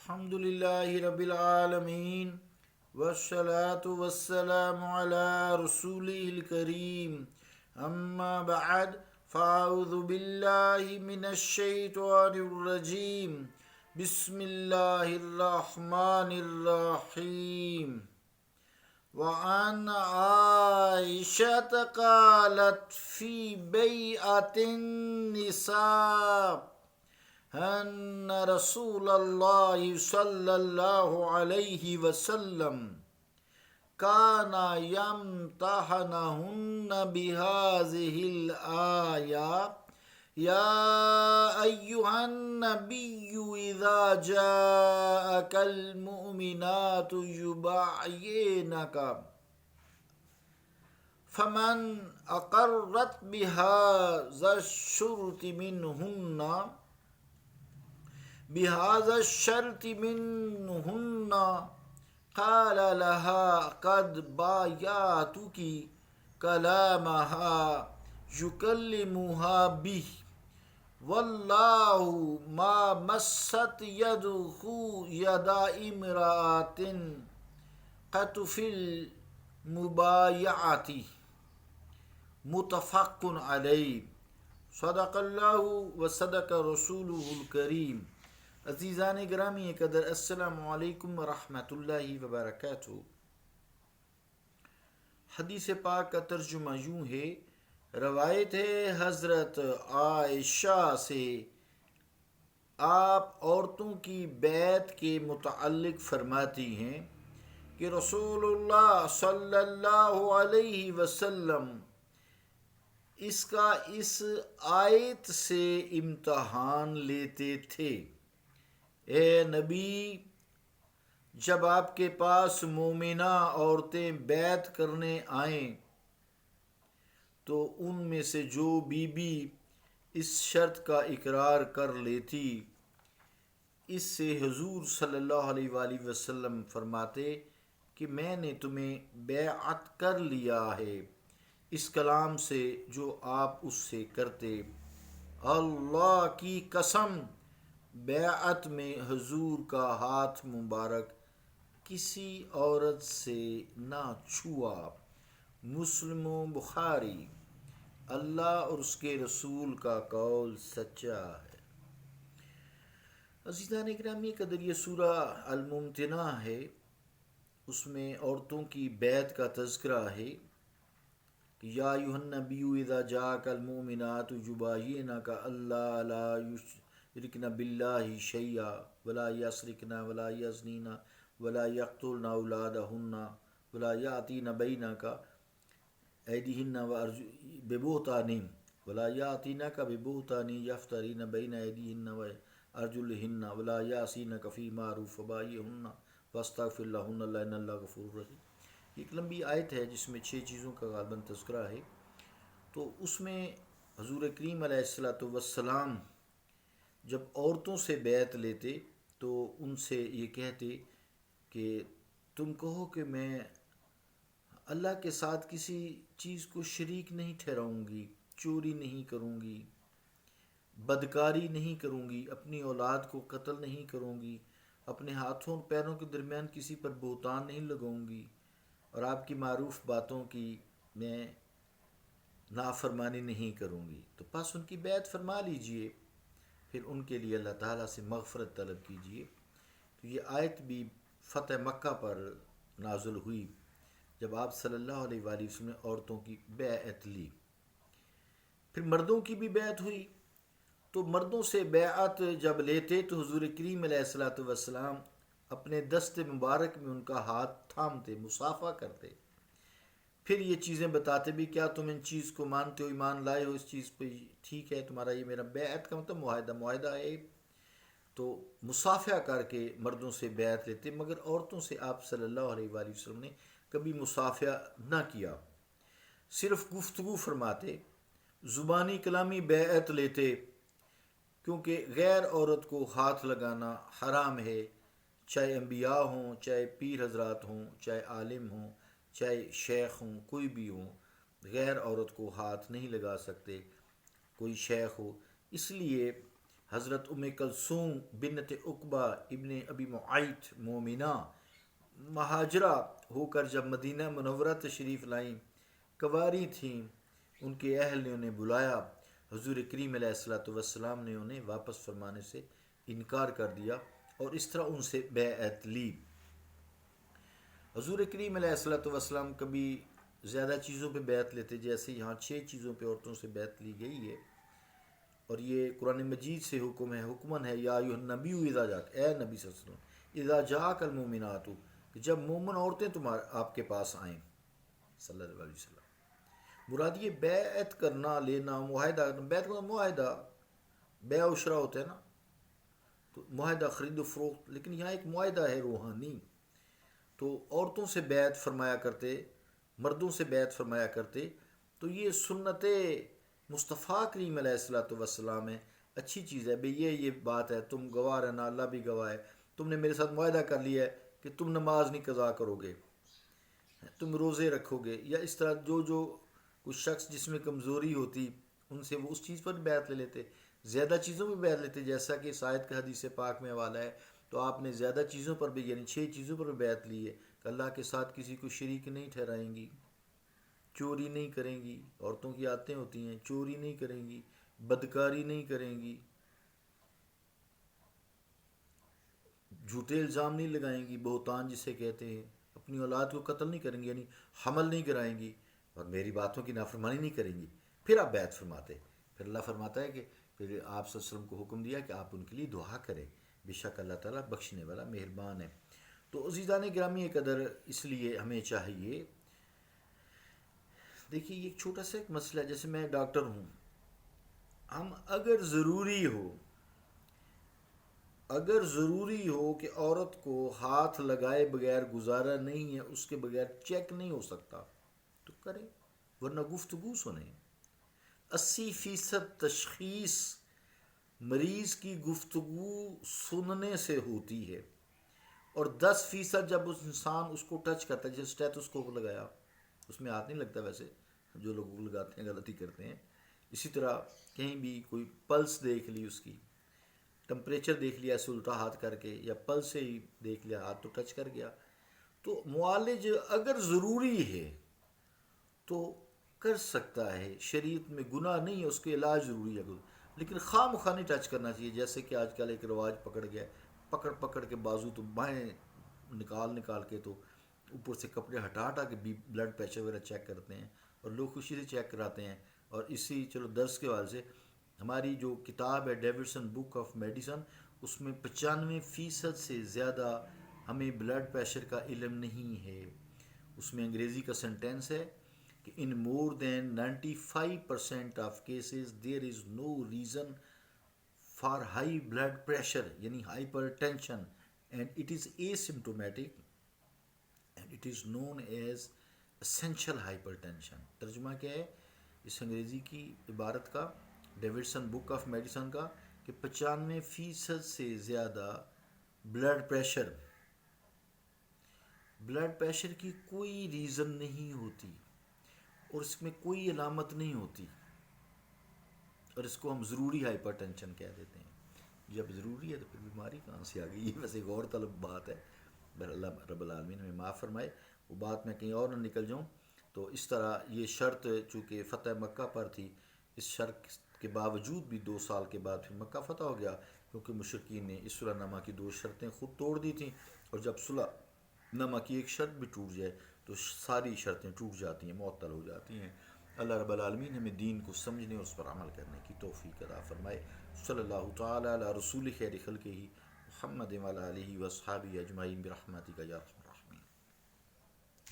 الحمد لله رب العالمين والصلاة والسلام على رسوله الكريم أما بعد فأعوذ بالله من الشيطان الرجيم بسم الله الرحمن الرحيم وعن عائشة قالت في بيعة النساء أن رسول الله صلى الله عليه وسلم كان يمتحنهن بهذه الآية يا أيها النبي إذا جاءك المؤمنات يبايعنك فمن أقرت بهذا الشرط منهن قال لها قد بايعتك كلامها يكلمها به والله ما مست يده يد امرأة قط في المبايعة متفق علیہ صدق اللہ و صدق رسولہ الکریم۔ عزیزان گرامی قدر، السلام علیکم ورحمۃ اللہ وبرکاتہ۔ حدیث پاک کا ترجمہ یوں ہے، روایت ہے حضرت عائشہ سے، آپ عورتوں کی بیعت کے متعلق فرماتی ہیں کہ رسول اللہ صلی اللہ علیہ وسلم اس آیت سے امتحان لیتے تھے۔ اے نبی، جب آپ کے پاس مومنہ عورتیں بیعت کرنے آئیں تو ان میں سے جو بی بی اس شرط کا اقرار کر لیتی، اس سے حضور صلی اللہ علیہ وآلہ وسلم فرماتے کہ میں نے تمہیں بیعت کر لیا ہے اس کلام سے جو آپ اس سے کرتے۔ اللہ کی قسم، بیعت میں حضور کا ہاتھ مبارک کسی عورت سے نہ چھوا۔ مسلم و بخاری۔ اللہ اور اس کے رسول کا قول سچا ہے۔ عزیزان گرامی قدر، یہ سورہ الممتنہ ہے، اس میں عورتوں کی بیعت کا تذکرہ ہے۔ یا ایھا النبی اذا جاءک المؤمنات یبايعنک اللہ لا یشرکن باللہ شیئا ولا یسرقن ولا یزنین ولا یقتلن اولادہن ولا یأتین ببہتان یفترین بین ایدیہن وارجلہن ولا یعصینک فی معروف فبایعہن واستغفر لہن اللہ ان اللہ غفور رحیم۔ ایک لمبی آیت ہے جس میں 6 چیزوں کا غالباً تذکرہ ہے۔ تو اس میں حضور کریم علیہ السلام جب عورتوں سے بیعت لیتے تو ان سے یہ کہتے کہ تم کہو کہ میں اللہ کے ساتھ کسی چیز کو شریک نہیں ٹھہراؤں گی، چوری نہیں کروں گی، بدکاری نہیں کروں گی، اپنی اولاد کو قتل نہیں کروں گی، اپنے ہاتھوں اور پیروں کے درمیان کسی پر بہتان نہیں لگاؤں گی، اور آپ کی معروف باتوں کی میں نافرمانی نہیں کروں گی۔ تو پس ان کی بیعت فرما لیجئے، پھر ان کے لیے اللہ تعالیٰ سے مغفرت طلب کیجئے۔ تو یہ آیت بھی فتح مکہ پر نازل ہوئی جب آپ صلی اللہ علیہ وآلہ وسلم نے عورتوں کی بیعت لی۔ پھر مردوں کی بھی بیعت ہوئی، تو مردوں سے بیعت جب لیتے تو حضور کریم علیہ السلام اپنے دست مبارک میں ان کا ہاتھ تھامتے، مصافحہ کرتے، پھر یہ چیزیں بتاتے بھی کیا تم ان چیز کو مانتے ہو، ایمان لائے ہو اس چیز پہ، ٹھیک ہے تمہارا یہ میرا بیعت کا مطلب معاہدہ ہے۔ تو مصافحہ کر کے مردوں سے بیعت لیتے، مگر عورتوں سے آپ صلی اللہ علیہ وآلہ وسلم نے کبھی مصافحہ نہ کیا، صرف گفتگو فرماتے، زبانی کلامی بیعت لیتے، کیونکہ غیر عورت کو ہاتھ لگانا حرام ہے، چاہے انبیاء ہوں، چاہے پیر حضرات ہوں، چاہے عالم ہوں، چاہے شیخ ہوں، کوئی بھی ہوں، غیر عورت کو ہاتھ نہیں لگا سکتے، کوئی شیخ ہو۔ اس لیے حضرت کلثوم بنت عقبہ ابن ابی معیط مومنہ مہاجرہ ہو کر جب مدینہ منورہ تشریف لائیں، کنواری تھیں، ان کے اہل نے انہیں بلایا، حضور کریم علیہ الصلوۃ والسلام نے انہیں واپس فرمانے سے انکار کر دیا اور اس طرح ان سے بیعت لی۔ حضور کریم علیہ الصلوۃ والسلام کبھی زیادہ چیزوں پہ بیعت لیتے، جیسے یہاں 6 چیزوں پہ عورتوں سے بیعت لی گئی ہے، اور یہ قرآن مجید سے حکم ہے، حکمن ہے یا ایھا النبی اذا جاک، اے نبی صلی اللہ علیہ وسلم، اذا جاک المؤمنات، کہ جب مومن عورتیں آپ کے پاس آئیں صلی اللہ علیہ وسلم۔ مراد یہ بیعت کرنا، لینا، معاہدہ کرنا، بیعت کرنا معاہدہ، بیع و شرا ہوتا ہے نا، تو معاہدہ خرید و فروخت، لیکن یہاں ایک معاہدہ ہے روحانی۔ تو عورتوں سے بیعت فرمایا کرتے، مردوں سے بیعت فرمایا کرتے، تو یہ سنت مصطفیٰ کریم علیہ الصلوۃ والسلام ہے، اچھی چیز ہے بھئی، یہ بات ہے، تم گواہ رہنا، اللہ بھی گواہ ہے، تم نے میرے ساتھ معاہدہ کر لیا ہے کہ تم نماز نہیں قضا کرو گے، تم روزے رکھو گے، یا اس طرح جو کچھ شخص جس میں کمزوری ہوتی ان سے وہ اس چیز پر بیعت لے لیتے، زیادہ چیزوں پہ بیعت لیتے، جیسا کہ شاید کا حدیث پاک میں حوالہ ہے، تو آپ نے زیادہ چیزوں پر بھی، یعنی 6 چیزوں پر بھی بیعت لی ہے کہ اللہ کے ساتھ کسی کو شریک نہیں ٹھہرائیں گی، چوری نہیں کریں گی، عورتوں کی عادتیں ہوتی ہیں، چوری نہیں کریں گی، بدکاری نہیں کریں گی، جھوٹے الزام نہیں لگائیں گی، بہتان جسے کہتے ہیں، اپنی اولاد کو قتل نہیں کریں گی، یعنی حمل نہیں کرائیں گی، اور میری باتوں کی نافرمانی نہیں کریں گی، پھر آپ بیعت فرماتے، پھر اللہ فرماتا ہے کہ پھر آپ صلی اللہ علیہ وسلم کو حکم دیا کہ آپ ان کے لیے دعا کریں، بے شک اللہ تعالیٰ بخشنے والا مہربان ہے۔ تو عزیزان گرامی قدر، اس لیے ہمیں چاہیے، دیکھیے یہ ایک چھوٹا سا ایک مسئلہ ہے، جیسے میں ڈاکٹر ہوں، ہم اگر ضروری ہو کہ عورت کو ہاتھ لگائے بغیر گزارا نہیں ہے، اس کے بغیر چیک نہیں ہو سکتا تو کریں، ورنہ گفتگو سنیں۔ 80% تشخیص مریض کی گفتگو سننے سے ہوتی ہے، اور 10% جب اس انسان اس کو ٹچ کرتا ہے، جیسے اسٹیتھوسکوپ لگایا، اس میں ہاتھ نہیں لگتا، ویسے جو لوگ لگاتے ہیں غلطی کرتے ہیں، اسی طرح کہیں بھی کوئی پلس دیکھ لی، اس کی ٹمپریچر دیکھ لیا ایسے الٹا ہاتھ کر کے، یا پلس سے ہی دیکھ لیا، ہاتھ تو ٹچ کر گیا، تو معالج اگر ضروری ہے تو کر سکتا ہے، شریعت میں گناہ نہیں ہے، اس کے علاج ضروری ہے، لیکن خواہ مخواہ نہیں ٹچ کرنا چاہیے، جیسے کہ آج کل ایک رواج پکڑ گیا، پکڑ کے بازو تو بائیں نکال کے تو اوپر سے کپڑے ہٹا کے بھی بلڈ پریشر وغیرہ چیک کرتے ہیں، اور لوگ خوشی سے چیک کراتے ہیں۔ اور اسی چلو درس کے حوالے سے ہماری جو کتاب ہے ڈیوڈسن بک آف میڈیسن، اس میں 95% سے زیادہ ہمیں بلڈ پریشر کا علم نہیں ہے۔ اس میں انگریزی کا سینٹینس ہے کہ in more than 95% of cases there is no reason for high blood pressure, یعنی hypertension, and it is asymptomatic and it is known as essential hypertension. ترجمہ کیا ہے اس انگریزی کی عبارت کا، ڈیوڈسن بک آف میڈیسن کا، کہ 95% سے زیادہ بلڈ پریشر کی کوئی ریزن نہیں ہوتی، اور اس میں کوئی علامت نہیں ہوتی، اور اس کو ہم ضروری ہائپر ٹینشن کہہ دیتے ہیں۔ جب ضروری ہے تو پھر بیماری کہاں سے آ گئی؟ یہ ویسے غور طلب بات ہے، اللہ رب العالمین ہمیں معاف فرمائے، وہ بات میں کہیں اور نہ نکل جاؤں۔ تو اس طرح یہ شرط چونکہ فتح مکہ پر تھی، اس شرط کے باوجود بھی 2 سال کے بعد پھر مکہ فتح ہو گیا، کیونکہ مشرکین نے اس صلح نامہ کی 2 شرطیں خود توڑ دی تھیں، اور جب صلح نامہ کی ایک شرط بھی ٹوٹ جائے تو ساری شرطیں ٹوٹ جاتی ہیں، معطل ہو جاتی ہیں۔ اللہ رب العالمین ہمیں دین کو سمجھنے اور اس پر عمل کرنے کی توفیق عطا فرمائے۔ صلی اللہ تعالی علی رسول خیر خلقہ محمد وعلی آلہ واصحابہ اجمعین برحمتک یا ارحم